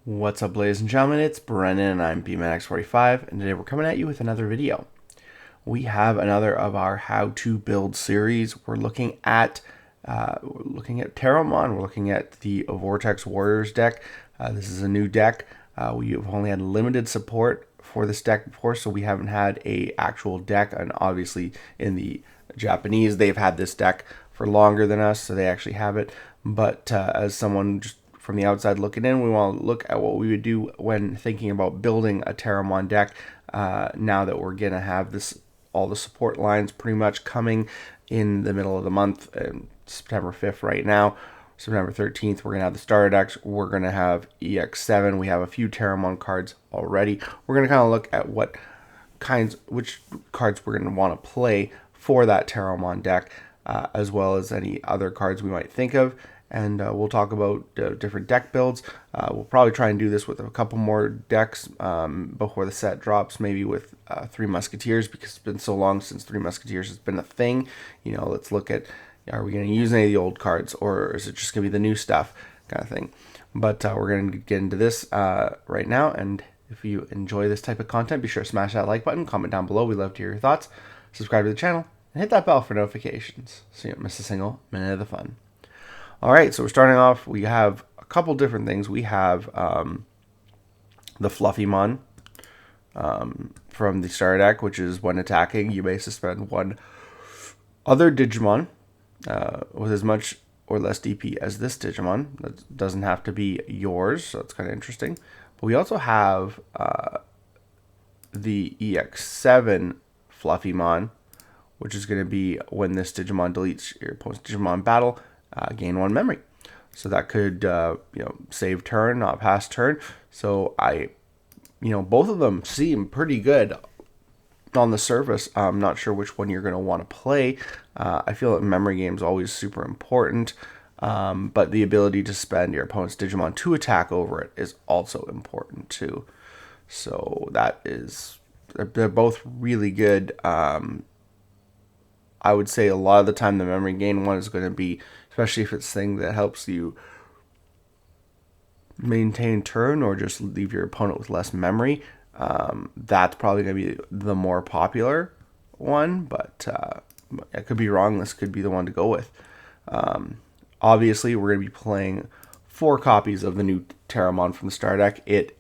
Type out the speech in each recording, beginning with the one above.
What's up, ladies and gentlemen? It's Brennan and I'm BMX45, and today we're coming at you with another video. We have another of our how to build series. We're looking at Terramon. We're looking at the Vortex Warriors deck. This is a new deck. We have only had limited support for this deck before, so we haven't had a actual deck. And obviously, in the Japanese, they've had this deck for longer than us, so they actually have it. But as someone just from the outside looking in, we want to look at what we would do when thinking about building a Terramon deck. Now that we're gonna have all the support lines pretty much coming in the middle of the month, September 5th right now. September 13th, we're going to have the starter decks. We're going to have EX7. We have a few Terramon cards already. We're going to kind of look at which cards we're going to want to play for that Terramon deck, as well as any other cards we might think of. And we'll talk about different deck builds. We'll probably try and do this with a couple more decks before the set drops, maybe with Three Musketeers, because it's been so long since Three Musketeers has been a thing. Let's look at, are we going to use any of the old cards, or is it just going to be the new stuff kind of thing? But we're going to get into this right now, and if you enjoy this type of content, be sure to smash that like button, comment down below. We'd love to hear your thoughts. Subscribe to the channel, and hit that bell for notifications so you don't miss a single minute of the fun. All right, so we're starting off. We have a couple different things. We have the Fluffymon from the starter deck, which is when attacking, you may suspend one other Digimon with as much or less DP as this Digimon. That doesn't have to be yours, so it's kind of interesting. But we also have the EX7 Fluffymon, which is going to be when this Digimon deletes your opponent's Digimon battle, gain 1 memory. So that could save turn, not pass turn. So both of them seem pretty good on the surface. I'm not sure which one you're going to want to play. I feel that memory game is always super important, but the ability to spend your opponent's Digimon to attack over it is also important too. So they're both really good. I would say a lot of the time the memory gain one is going to be, especially if it's thing that helps you maintain turn or just leave your opponent with less memory. That's probably going to be the more popular one, but I could be wrong. This could be the one to go with. Obviously, we're going to be playing 4 copies of the new Terramon from the starter deck. It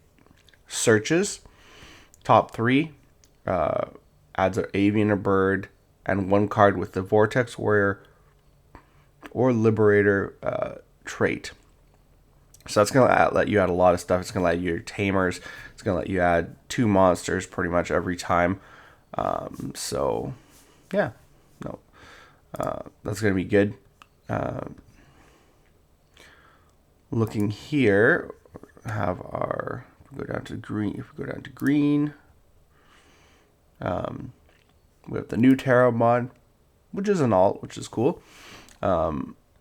searches top 3, adds an avian or bird, and 1 card with the Vortex Warrior or Liberator trait. So that's going to let you add a lot of stuff. It's going to let you add tamers. It's going to let you add 2 monsters pretty much every time. So, yeah. No. That's going to be good. Looking here, have our... If we go down to green, we have the new Terramon, which is an alt, which is cool.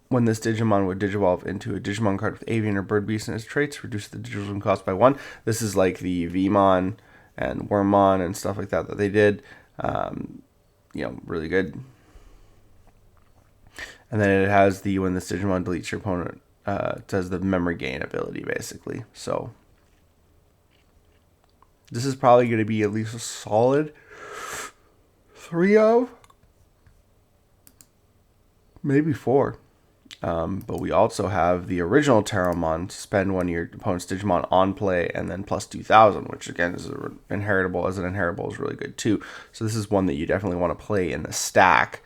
When this Digimon would Digivolve into a Digimon card with Avian or Bird Beast in its traits, reduce the Digivolve cost by 1. This is like the Vmon and Wormmon and stuff like that they did. Really good. And then it has the when this Digimon deletes your opponent, it has the memory gain ability basically. So this is probably going to be at least a solid 3 of, maybe 4. But we also have the original Terramon, spend 1 of your opponent's Digimon on play, and then plus 2,000, which again is inheritable. As an inheritable is really good too. So this is one that you definitely want to play in the stack,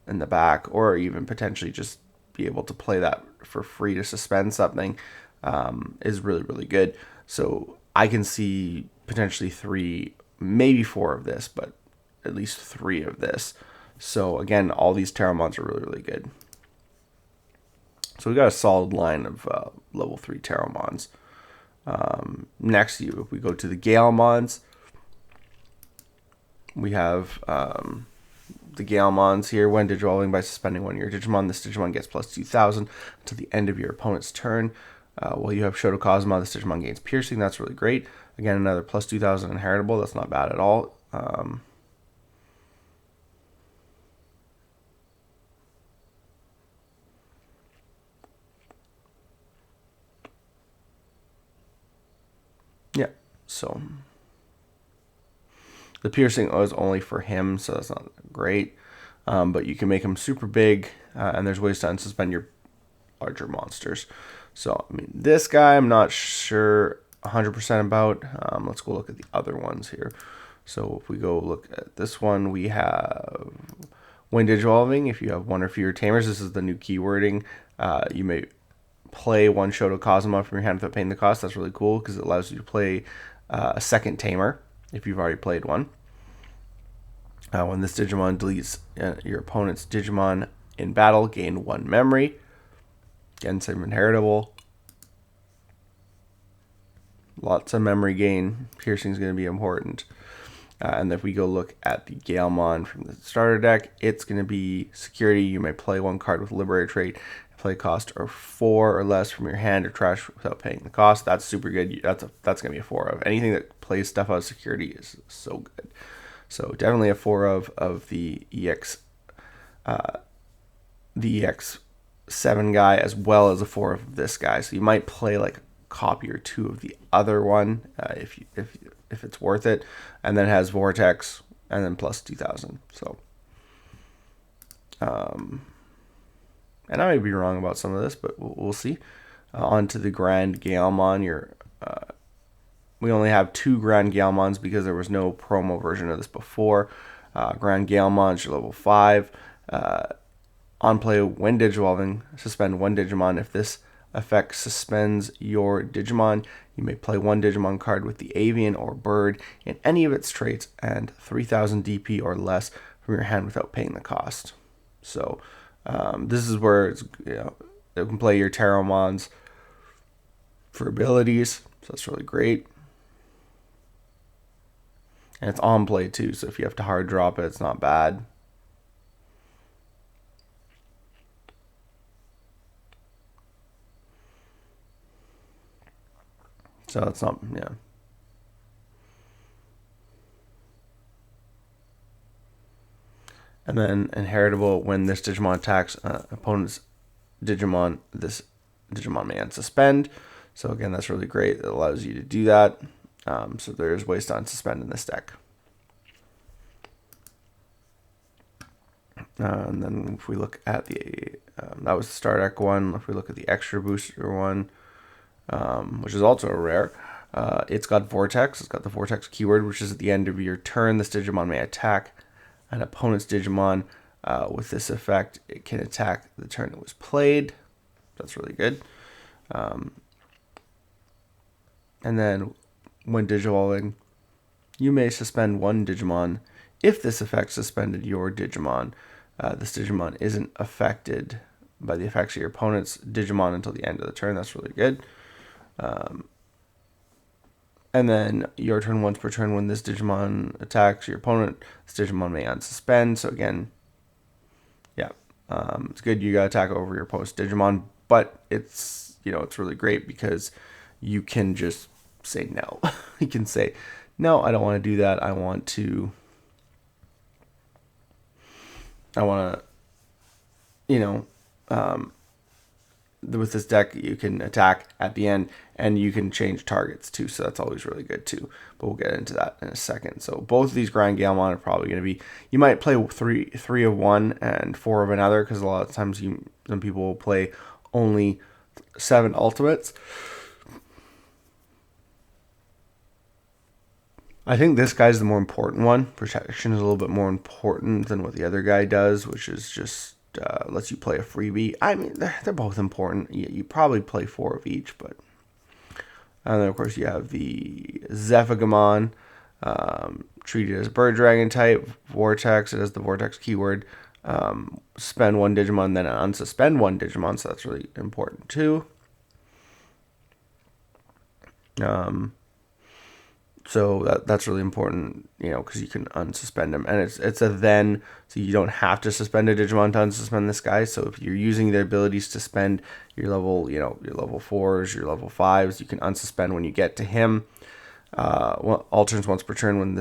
in the back, or even potentially just be able to play that for free to suspend something, is really, really good. So I can see potentially 3, maybe 4 of this, but at least 3 of this. So again, all these Terramons are really, really good. So we got a solid line of level 3 Terramons. Next, if we go to the Galemons, we have the Galemons here. When Digivolving by suspending 1 of your Digimon, this Digimon gets plus 2,000 until the end of your opponent's turn. While you have Shotocosma, this Digimon gains Piercing. That's really great. Again, another plus 2,000 inheritable. That's not bad at all. So the piercing is only for him, so that's not great. But you can make him super big, and there's ways to unsuspend your larger monsters. So, I mean, this guy I'm not sure 100% about. Let's go look at the other ones here. So if we go look at this one, we have when Digivolving. If you have one or fewer tamers, this is the new keywording. You may play one Shoto Kazuma from your hand without paying the cost. That's really cool because it allows you to play a second tamer if you've already played one. When this Digimon deletes your opponent's Digimon in battle, gain 1 memory. Again, same inheritable. Lots of memory gain. Piercing is going to be important. And if we go look at the Galemon from the starter deck, it's going to be security. You may play 1 card with Liberator trait. Play cost or 4 or less from your hand or trash without paying the cost. That's super good. That's going to be a 4 of. Anything that plays stuff out of security is so good. So definitely a 4 of the EX7 guy, as well as a 4 of this guy. So you might play like a copy or 2 of the other one if it's worth it, and then it has Vortex and then plus 2000. So and I may be wrong about some of this, but we'll see. On to the Grand Galemon. We only have 2 Grand Galemons because there was no promo version of this before. Grand Galemon is your level 5. On play, when Digivolving, suspend 1 Digimon. If this effect suspends your Digimon, you may play 1 Digimon card with the Avian or Bird in any of its traits and 3000 DP or less from your hand without paying the cost. So this is where it's, you can play your Terramons for abilities, so that's really great. And it's on play too, so if you have to hard drop it, it's not bad. So it's not, yeah. And then inheritable, when this Digimon attacks opponent's Digimon, this Digimon may unsuspend. So again, that's really great. It allows you to do that. So there's ways to unsuspend in this deck. And then if we look at the, that was the Star Deck one. If we look at the Extra Booster one, which is also a rare, it's got Vortex. It's got the Vortex keyword, which is at the end of your turn, this Digimon may attack an opponent's Digimon. With this effect, it can attack the turn it was played. That's really good. And then when Digivolving, you may suspend 1 Digimon. If this effect suspended your Digimon, this Digimon isn't affected by the effects of your opponent's Digimon until the end of the turn. That's really good. And then your turn once per turn, when this Digimon attacks your opponent, this Digimon may unsuspend. So again, yeah, it's good. You got to attack over your opponent's Digimon, but it's, it's really great because you can just say no. You can say, no, I don't want to do that. I want to, with this deck, you can attack at the end and you can change targets too. So that's always really good too. But we'll get into that in a second. So both of these Grand Galemon are probably going to be, you might play three of one and 4 of another, because a lot of times some people will play only 7 ultimates. I think this guy's the more important one. Protection is a little bit more important than what the other guy does, which is just lets you play a freebie. I mean, they're both important. You probably play 4 of each, but... And then, of course, you have the Zephagamon, treated as a bird dragon type. Vortex, it has the Vortex keyword. Spend 1 Digimon, then unsuspend 1 Digimon, so that's really important too. So that's really important, because you can unsuspend them. And it's a then, so you don't have to suspend a Digimon to unsuspend this guy. So if you're using their abilities to spend your level, your level 4s, your level 5s, you can unsuspend when you get to him. Alternates once per turn, when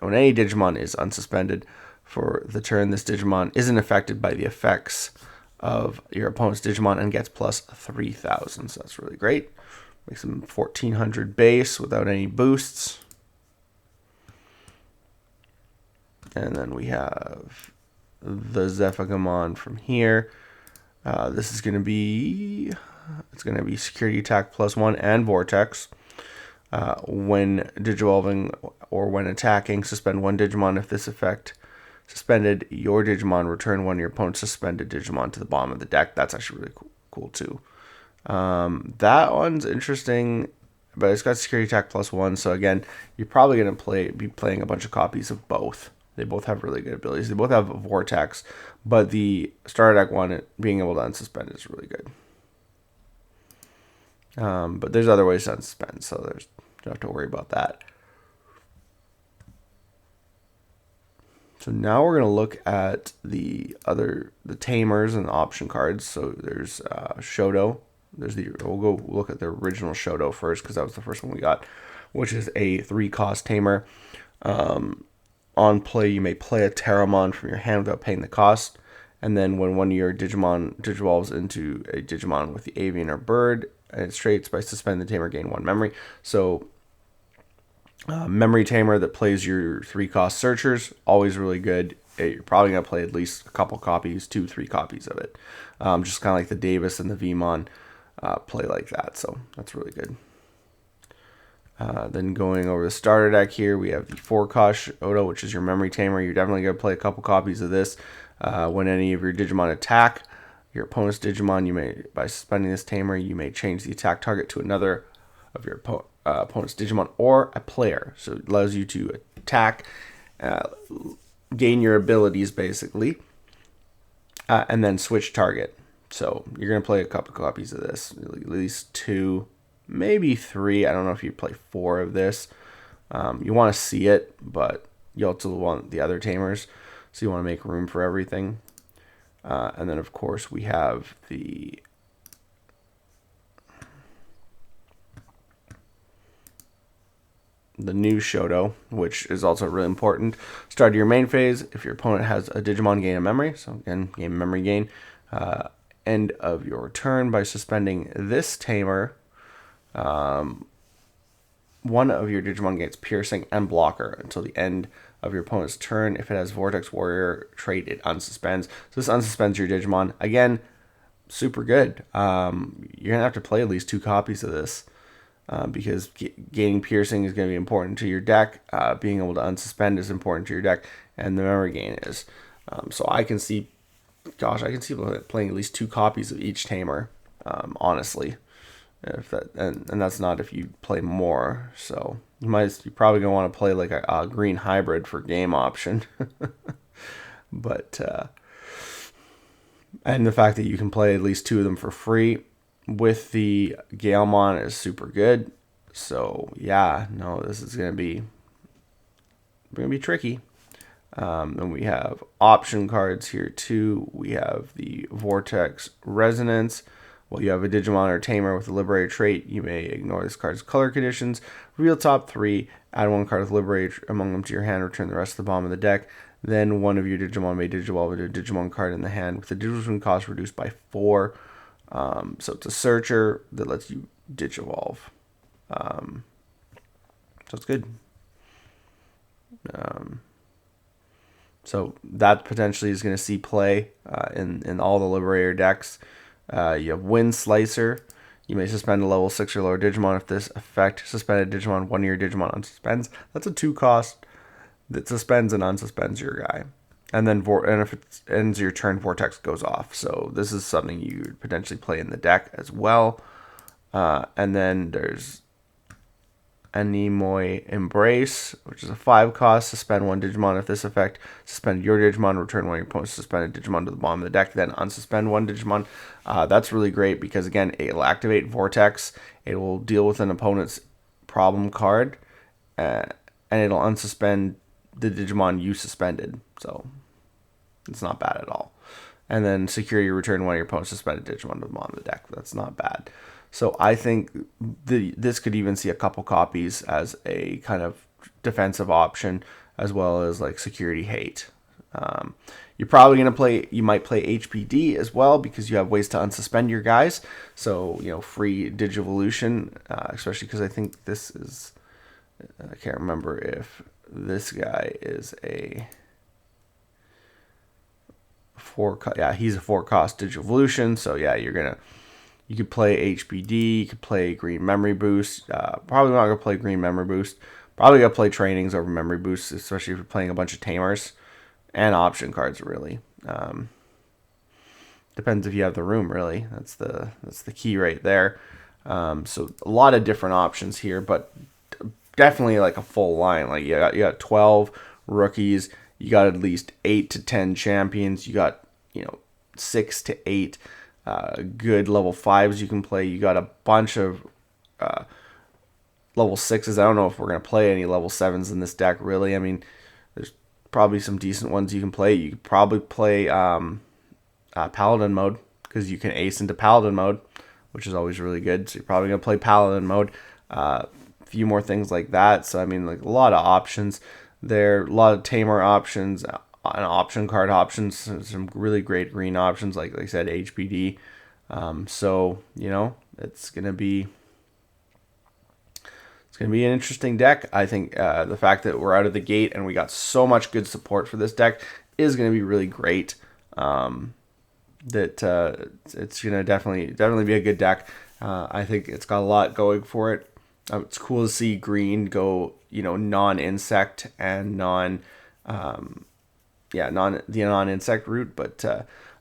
any Digimon is unsuspended for the turn, this Digimon isn't affected by the effects of your opponent's Digimon and gets plus 3000. So that's really great. Makes them 1400 base without any boosts. And then we have the Zephagamon from here. This is going to be, it's going to be security attack +1 and Vortex. When Digivolving or when attacking, suspend one Digimon. If this effect suspended your Digimon, return one of your opponent's suspended Digimon to the bottom of the deck. That's actually really cool too. That one's interesting, but it's got security attack +1. So again, you're probably going to be playing a bunch of copies of both. They both have really good abilities. They both have Vortex, but the starter deck one, being able to unsuspend is really good. But there's other ways to unsuspend, so you don't have to worry about that. So now we're going to look at the tamers and the option cards. So there's Shoto. We'll go look at the original Shoto first because that was the first one we got, which is a 3-cost tamer. On play, you may play a Terramon from your hand without paying the cost. And then when one of your Digimon digivolves into a Digimon with the avian or bird, and it's traits by suspend the tamer, gain 1 memory. So memory tamer that plays your 3-cost searchers, always really good. You're probably going to play at least a couple copies, 2-3 copies of it. Just kind of like the Davis and the Vmon play like that. So that's really good. Then going over the starter deck here, we have the 4-cost Shoto, which is your memory tamer. You're definitely going to play a couple copies of this. When any of your Digimon attack your opponent's Digimon, by suspending this tamer, you may change the attack target to another of your opponent's Digimon or a player. So it allows you to attack, gain your abilities basically, and then switch target. So you're going to play a couple copies of this, at least 2, maybe 3. I don't know if you play 4 of this. You want to see it, but you also want the other tamers, so you want to make room for everything. And then, of course, we have the new Shoto, which is also really important. Start of your main phase. If your opponent has a Digimon, gain a memory. So again, gain memory gain. End of your turn by suspending this tamer. One of your Digimon gains piercing and blocker until the end of your opponent's turn. If it has Vortex Warrior trait, it unsuspends. So this unsuspends your Digimon. Again, super good. You're going to have to play at least 2 copies of this because gaining piercing is going to be important to your deck. Being able to unsuspend is important to your deck, and the memory gain is. So I can see playing at least 2 copies of each tamer, honestly. If that and that's not if you play more. So you're probably gonna want to play like a green hybrid for game option. But and the fact that you can play at least 2 of them for free with the Galemon is super good. So yeah, no, this is gonna be tricky. And we have option cards here too. We have the Vortex Resonance. While you have a Digimon or Tamer with a Liberator trait, you may ignore this card's color conditions. Reveal top 3, add 1 card with Liberator among them to your hand, return the rest to the bottom of the deck. Then one of your Digimon may Digivolve into a Digimon card in the hand with the Digivolution cost reduced by 4. So it's a searcher that lets you Digivolve. So it's good. So that potentially is going to see play in all the Liberator decks. You have Wind Slicer. You may suspend a level 6 or lower Digimon if this effect suspended Digimon, one of your Digimon unsuspends. That's a 2-cost that suspends and unsuspends your guy. And then if it ends your turn, Vortex goes off. So this is something you would potentially play in the deck as well. And then there's Anemoi Embrace, which is a 5-cost. Suspend 1 Digimon if this effect suspended your Digimon. Return one of your opponent's suspended Digimon to the bottom of the deck. Then unsuspend 1 Digimon. That's really great because, again, it'll activate Vortex. It will deal with an opponent's problem card. And it'll unsuspend the Digimon you suspended. So it's not bad at all. And then security, return one of your opponent's suspended Digimon to the bottom of the deck. That's not bad. So I think this could even see a couple copies as a kind of defensive option, as well as like security hate. You're probably going to play, you might play HPD as well because you have ways to unsuspend your guys. So, you know, free Digivolution, especially because I think this is, I can't remember if this guy is a 4, yeah, he's a 4-cost Digivolution. So yeah, you could play HPD, you could play Green Memory Boost. Probably not going to play Green Memory Boost. Probably going to play Trainings over Memory Boost, especially if you're playing a bunch of Tamers. And option cards, really. Depends if you have the room, really. That's the key right there. So a lot of different options here, but definitely like a full line. Like you got 12 rookies. You got at least 8 to 10 champions. You got 6 to 8 good level 5s you can play. You got a bunch of level 6s. I don't know if we're gonna play any level 7s in this deck, really. I mean, there's probably some decent ones you can play. You could probably play Paladin mode because you can ace into Paladin mode, which is always really good. So you're probably going to play Paladin mode. A few more things like that. So, I mean, like a lot of options there, a lot of Tamer options, and option card options, some really great green options, like I said, HPD. So, it's going to be... It's going to be an interesting deck. I think the fact that we're out of the gate and we got so much good support for this deck is going to be really great. It's going to definitely be a good deck. I think it's got a lot going for it. It's cool to see green go, non-insect and non-insect route. But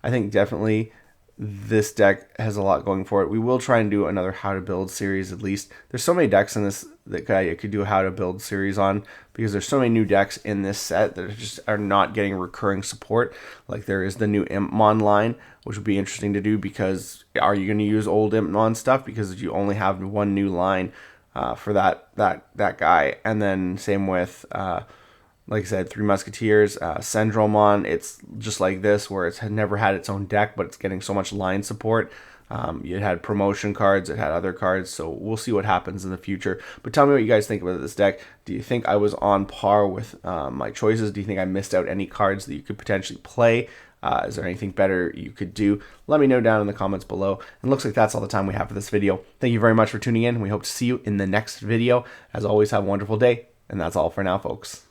I think definitely this deck has a lot going for it. We will try and do another how to build series at least. There's so many decks in this that I could do a how to build series on because there's so many new decks in this set that just are not getting recurring support. Like there is the new Impmon line, which would be interesting to do because are you going to use old Impmon stuff because you only have one new line for that guy, and then same with like I said, Three Musketeers, Syndromon, it's just like this, where it's never had its own deck, but it's getting so much line support. It had promotion cards, it had other cards, so we'll see what happens in the future. But tell me what you guys think about this deck. Do you think I was on par with my choices? Do you think I missed out any cards that you could potentially play? Is there anything better you could do? Let me know down in the comments below. And looks like that's all the time we have for this video. Thank you very much for tuning in. We hope to see you in the next video. As always, have a wonderful day. And that's all for now, folks.